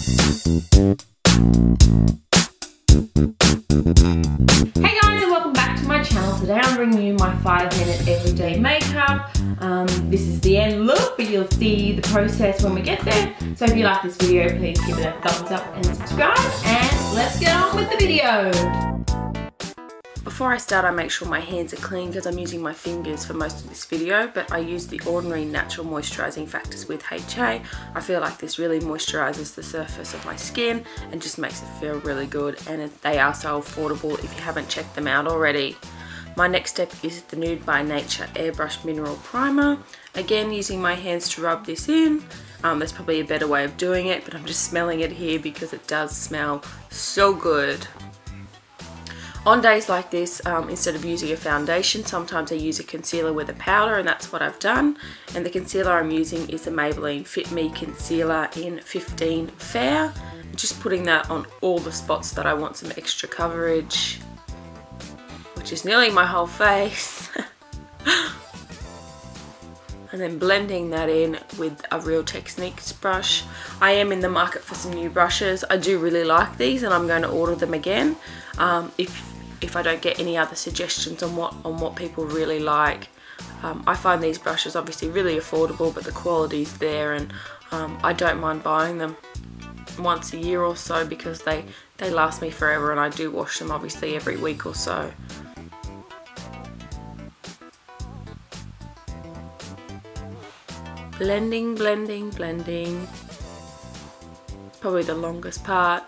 Hey guys, and welcome back to my channel. Today I'm bringing you my 5-minute everyday makeup. This is the end look, but you'll see the process when we get there. So if you like this video, please give it a thumbs up and subscribe, and let's get on with the video. Before I start, I make sure my hands are clean because I'm using my fingers for most of this video, but I use the Ordinary Natural Moisturizing Factors with HA. I feel like this really moisturizes the surface of my skin and just makes it feel really good, and they are so affordable if you haven't checked them out already. My next step is the Nude by Nature Airbrush Mineral Primer. Again, using my hands to rub this in. There's probably a better way of doing it, but I'm just smelling it here because it does smell so good. On days like this, instead of using a foundation, sometimes I use a concealer with a powder, and that's what I've done. And the concealer I'm using is the Maybelline Fit Me Concealer in 15 Fair. Just putting that on all the spots that I want some extra coverage, which is nearly my whole face. And then blending that in with a Real Techniques brush. I am in the market for some new brushes. I do really like these, and I'm going to order them again. If I don't get any other suggestions on what people really like. I find these brushes obviously really affordable, but the quality's there, and I don't mind buying them once a year or so because they last me forever, and I do wash them obviously every week or so. Blending, blending, blending. Probably the longest part.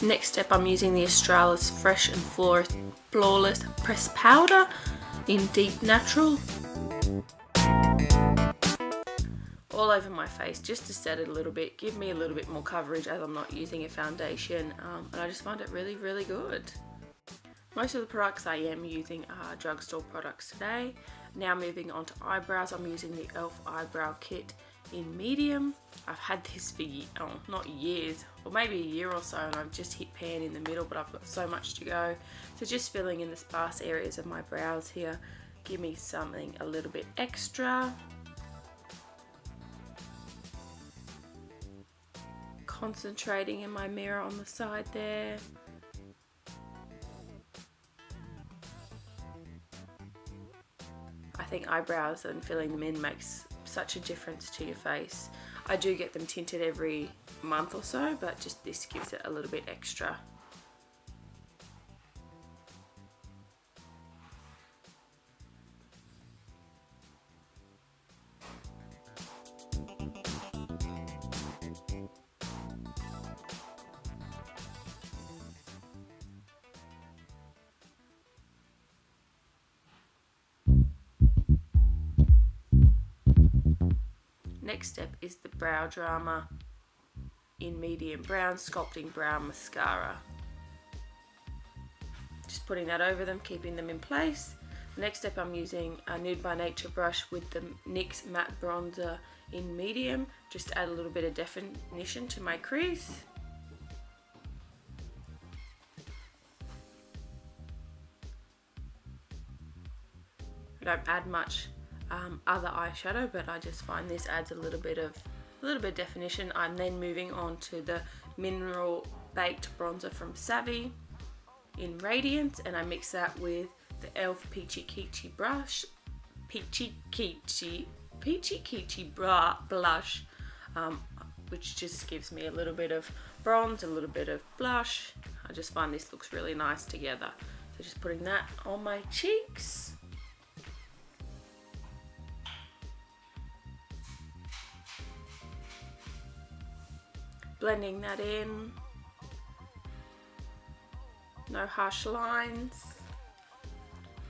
Next step, I'm using the Australis Fresh and Flawless Pressed Powder in Deep Natural. All over my face, just to set it a little bit, give me a little bit more coverage as I'm not using a foundation, and I just find it really, really good. Most of the products I am using are drugstore products today. Now moving on to eyebrows, I'm using the e.l.f. Eyebrow Kit in medium. I've had this for not years, or maybe a year or so, and I've just hit pan in the middle, but I've got so much to go. So just filling in the sparse areas of my brows here, give me something a little bit extra. Concentrating in my mirror on the side there. I think eyebrows and filling them in makes such a difference to your face. I do get them tinted every month or so, but just this gives it a little bit extra. Next step is the Brow Drama in Medium Brown Sculpting Brow Mascara. Just putting that over them, keeping them in place. The next step, I'm using a Nude by Nature brush with the NYX Matte Bronzer in Medium, just to add a little bit of definition to my crease. I don't add much other eyeshadow, but I just find this adds a little bit of definition. I'm then moving on to the Mineral Baked Bronzer from Savvy in Radiance, and I mix that with the e.l.f. Peachy Cheeky blush, which just gives me a little bit of bronze, a little bit of blush. I just find this looks really nice together. So just putting that on my cheeks. Blending that in, no harsh lines.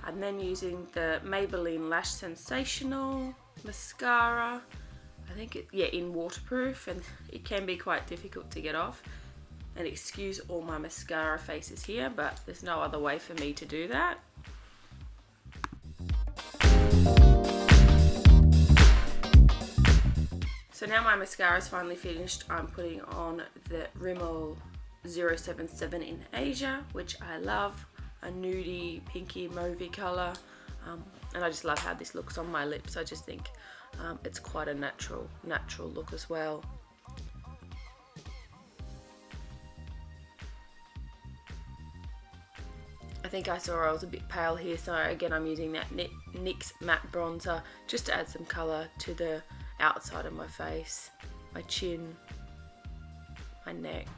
And then using the Maybelline Lash Sensational mascara. I think in waterproof, and it can be quite difficult to get off. And excuse all my mascara faces here, but there's no other way for me to do that. So now my mascara is finally finished. I'm putting on the Rimmel 077 in Asia, which I love. A nudie, pinky, mauvey colour. And I just love how this looks on my lips. I just think it's quite a natural look as well. I think I saw I was a bit pale here, so again I'm using that NYX matte bronzer just to add some colour to the outside of my face, my chin, my neck.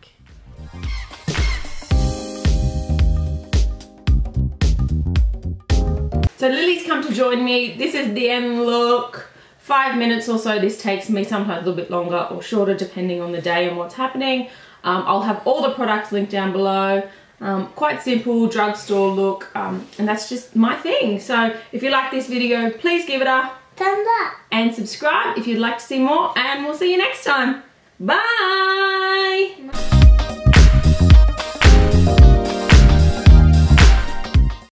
So Lily's come to join me. This is the end look. 5 minutes or so this takes me, sometimes a little bit longer or shorter depending on the day and what's happening. I'll have all the products linked down below. Quite simple drugstore look, and that's just my thing. So if you like this video, please give it a thumbs up and subscribe if you'd like to see more, and we'll see you next time. Bye!